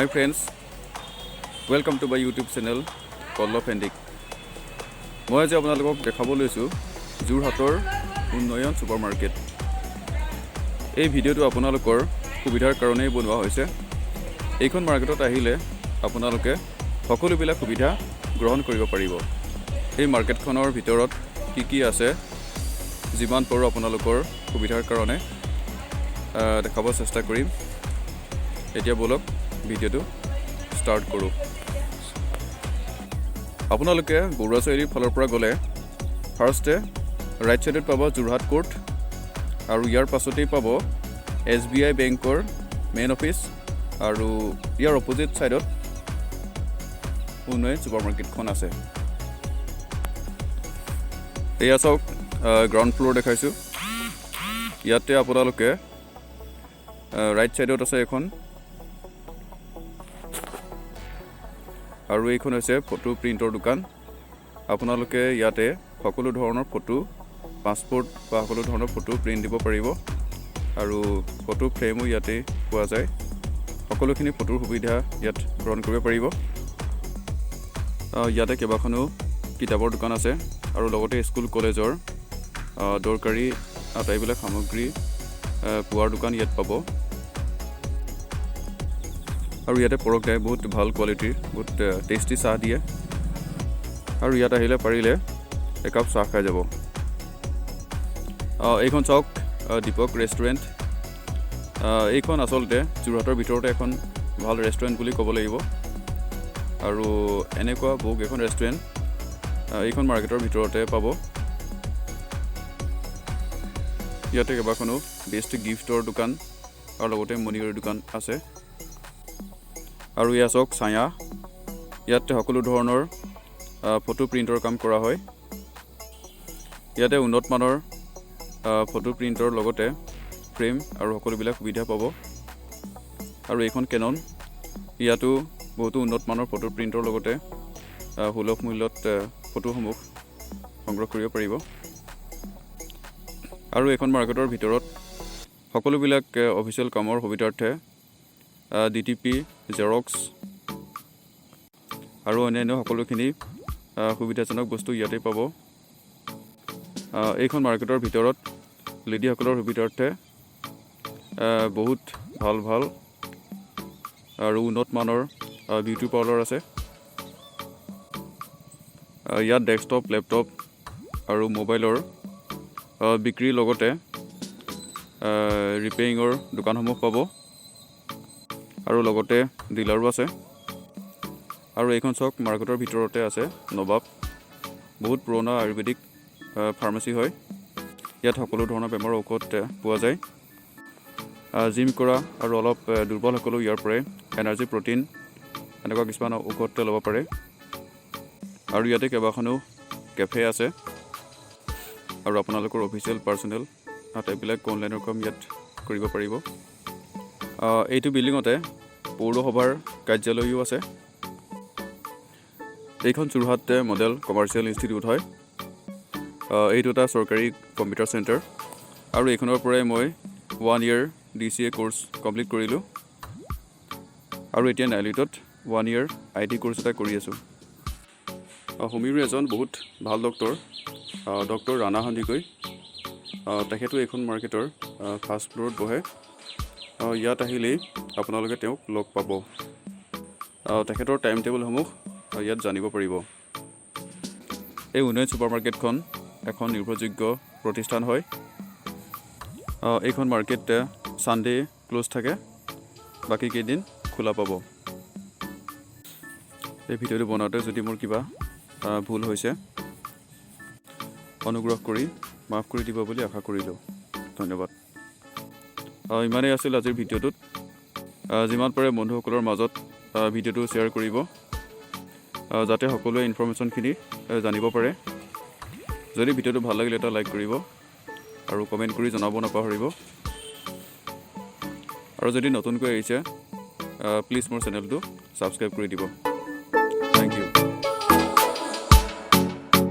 Hi friends, welcome to my YouTube channel Pallab Hendik. মই আজি আপোনালোকক দেখাব লৈছো যোৰহাটৰ উন্নয়ন সুপাৰমাৰ্কেট। এই ভিডিঅ'টো আপোনালোকৰ সুবিধাৰ কাৰণেই বনোৱা হৈছে। এইখন মাৰ্কেটত আহিলে আপোনালোকে সকলোবিলাক সুবিধা গ্ৰহণ কৰিব পাৰিব। এই মাৰ্কেটখনৰ ভিতৰত কি আছে যিমান পাৰো আপোনালোকৰ সুবিধাৰ কাৰণে দেখাব চেষ্টা কৰিম। এতিয়া বলক ভিডিঅ'টো ষ্টাৰ্ট কৰোঁ। আপোনালোকে বৰুৱা চাৰিআলিৰ ফালৰ পৰা গ'লে ফাৰ্ষ্টে ৰাইট সাইডত পাব যোৰহাট কোৰ্ট আৰু ইয়াৰ পাছতেই পাব SBI বেংকৰ মেইন অফিচ আৰু ইয়াৰ অপোজিট সাইডত উন্নয়ন সুপাৰমাৰ্কেটখন আছে। এয়া চাওক গ্ৰাউণ্ড ফ্লোৰ দেখাইছোঁ। ইয়াতে আপোনালোকে ৰাইট সাইডত আছে এখন আৰু এইখন হৈছে ফটো প্ৰিণ্টৰ দোকান। আপোনালোকে ইয়াতে সকলো ধৰণৰ ফটো পাছপোৰ্ট বা সকলো ধৰণৰ ফটো প্ৰিণ্ট দিব পাৰিব আৰু ফটো ফ্ৰেমো ইয়াতে পোৱা যায়। সকলোখিনি ফটোৰ সুবিধা ইয়াত গ্ৰহণ কৰিব পাৰিব। ইয়াতে কেইবাখনো কিতাপৰ দোকান আছে আৰু লগতে স্কুল কলেজৰ দৰকাৰী আটাইবিলাক সামগ্ৰী পোৱাৰ দোকান ইয়াত পাব। আৰু ইয়াতে পৰক দাই বহুত ভাল কোৱালিটিৰ বহুত টেষ্টি চাহ দিয়ে আৰু ইয়াত আহিলে পাৰিলে একাপ চাহ খাই যাব। এইখন চাওক দীপক ৰেষ্টুৰেণ্ট। এইখন আচলতে যোৰহাটৰ ভিতৰতে এখন ভাল ৰেষ্টুৰেণ্ট বুলি ক'ব লাগিব আৰু এনেকুৱা বহু কেইখন ৰেষ্টুৰেণ্ট এইখন মাৰ্কেটৰ ভিতৰতে পাব। ইয়াতে কেইবাখনো বেষ্ট গিফ্টৰ দোকান আৰু লগতে মণিহাৰীৰ দোকান আছে। আৰু এয়া চাওক ছায়া। ইয়াতে সকলো ধৰণৰ ফটো প্ৰিণ্টৰ কাম কৰা হয়। ইয়াতে উন্নত মানৰ ফটো প্ৰিণ্টৰ লগতে ফ্ৰেম আৰু সকলোবিলাক সুবিধা পাব। আৰু এইখন কেনন। ইয়াতো বহুতো উন্নত মানৰ ফটো প্ৰিণ্টৰ লগতে সুলভ মূল্যত ফটোসমূহ সংগ্ৰহ কৰিব পাৰিব। আৰু এইখন মাৰ্কেটৰ ভিতৰত সকলোবিলাক অফিচিয়েল কামৰ সুবিধাৰ্থে DTP, জেৰক্স আৰু অন্যান্য সকলোখিনি সুবিধাজনক বস্তু ইয়াতে পাব। এইখন মাৰ্কেটৰ ভিতৰত লেডিসকলৰ সুবিধাৰ্থে বহুত ভাল আৰু উন্নত মানৰ বিউটি পাৰ্লাৰ আছে। ইয়াত ডেস্কটপ, লেপটপ আৰু মোবাইলৰ বিক্ৰীৰ লগতে ৰিপেয়াৰিঙৰ দোকানসমূহ পাব আৰু লগতে ডিলাৰো আছে। আৰু এইখন চাওক মাৰ্কেটৰ ভিতৰতে আছে নবাব। বহুত পুৰণা আয়ুৰ্বেদিক ফাৰ্মাচী হয়। ইয়াত সকলো ধৰণৰ বেমাৰৰ ঔষধ পোৱা যায়। জিম কৰা আৰু অলপ দুৰ্বলসকলেও ইয়াৰ পৰাই এনাৰ্জি প্ৰটিন এনেকুৱা কিছুমান ঔষধ ল'ব পাৰে। আৰু ইয়াতে কেইবাখনো কেফে আছে আৰু আপোনালোকৰ অফিচিয়েল পাৰ্চনেল আটাইবিলাক অনলাইনৰ কাম ইয়াত কৰিব পাৰিব। এইটো বিল্ডিঙতে পৌৰসভাৰ কাৰ্যালয়ো আছে। এইখন যোৰহাট মডেল কমাৰ্চিয়েল ইনষ্টিটিউট হয়। এইটো এটা চৰকাৰী কম্পিউটাৰ চেণ্টাৰ আৰু এইখনৰ পৰাই মই 1 year DCA কোৰ্চ কমপ্লিট কৰিলোঁ আৰু এতিয়া নাইলিটত 1 year IT কোৰ্চ এটা কৰি আছোঁ। সমীৰ এজন বহুত ভাল ডক্টৰ ৰাণা সন্দিকৈ। তেখেতো এইখন মাৰ্কেটৰ ফাৰ্ষ্ট ফ্ল'ৰত বহে। ইয়াত আহিলেই আপোনালোকে তেওঁক লগ পাব। তেখেতৰ টাইম টেবুলসমূহ ইয়াত জানিব পাৰিব। এই উন্নয়ন ছুপাৰমাৰ্কেটখন এখন নিৰ্ভৰযোগ্য প্ৰতিষ্ঠান হয়। এইখন মাৰ্কেট ছানডে ক্ল'জ থাকে, বাকী কেইদিন খোলা পাব। এই ভিডিঅ'টো বনাওঁতে যদি মোৰ কিবা ভুল হৈছে অনুগ্ৰহ কৰি মাফ কৰি দিব বুলি আশা কৰিলোঁ। ধন্যবাদ। ইমানেই আছিল আজিৰ ভিডিঅ'টোত। যিমান পাৰে বন্ধুসকলৰ মাজত ভিডিঅ'টো শ্বেয়াৰ কৰিব যাতে সকলোৱে ইনফৰ্মেশ্যনখিনি জানিব পাৰে। যদি ভিডিঅ'টো ভাল লাগিলে এটা লাইক কৰিব আৰু কমেণ্ট কৰি জনাব নাপাহৰিব। আৰু যদি নতুনকৈ আহিছে প্লিজ মোৰ চেনেলটো ছাবস্ক্ৰাইব কৰি দিব।